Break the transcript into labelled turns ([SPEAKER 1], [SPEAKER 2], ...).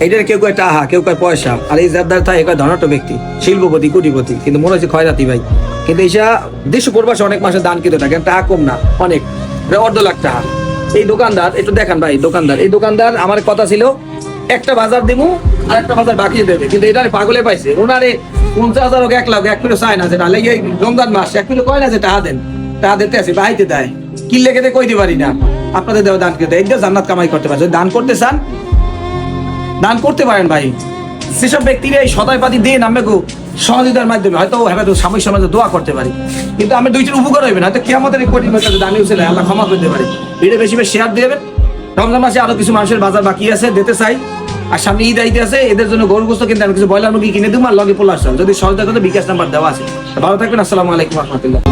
[SPEAKER 1] এইটার কেউ কয় টাহা, কেউ কয় পয়সা, আর এই জেদ্দার থাকে কয় ধনাঢ্য ব্যক্তি, শিল্পপতি, কোটিপতি, কিন্তু মনে হচ্ছে খয়রাতি ভাই। কিন্তু এইসা দেশ প্রবাসে অনেক মাসে দান কিন্তু থাকে, টাকা কম না, অনেক, অর্ধ লাখ টাকা। এই দোকানদার একটু দেখান ভাই, এই দোকানদার আমার কথা ছিল একটা বাজার দিবো আর একটা বাজার বাকি দেবে, কিন্তু এটা পাগলে পাইছে। ওনারে 50,000 হোক 1 লাখ 1 কিলো চায় না, যেটা এই রমজান মাস 1 কিলো কয় না যে টাকা দেন, টাকা দিতে আছে বাহিতে দেয়, কিনলে খেতে কইতে পারি না। আপনাদের দেওয়া দান করতে এইটা জান্নাত কামাই করতে পারছে। দান করতে চান, দান করতে পারেন ভাই। সেসব ব্যক্তিরা এই সদাইপাতি দিয়ে নামবে গো সহযোগিতার মাধ্যমে হয়তো সাময়িক সমাজে দোয়া করতে পারি, কিন্তু আমি দুইটার উপকার হইবে না, হয়তো কিয়ামতের কঠিন হচ্ছে দানি উচিত আল্লাহ ক্ষমা করতে পারে। ভিডিও বেশি বেশি শেয়ার দেবেন। রমজান মাসে আরো কিছু মানুষের বাজার বাকি আছে, দিতে চাই। আর সামনে ঈদ আইতে আছে, এদের জন্য গরু গোস্ত কিনতে আমি কিছু ব্রয়লার মুরগি কিনে দেবো, আর লগে পোলা আসলাম, যদি সহযোগিতা করতে বিকাশ নাম্বার দেওয়া আছে। ভালো থাকবেন, আসসালামু আলাইকুম রহমতুল্লাহ।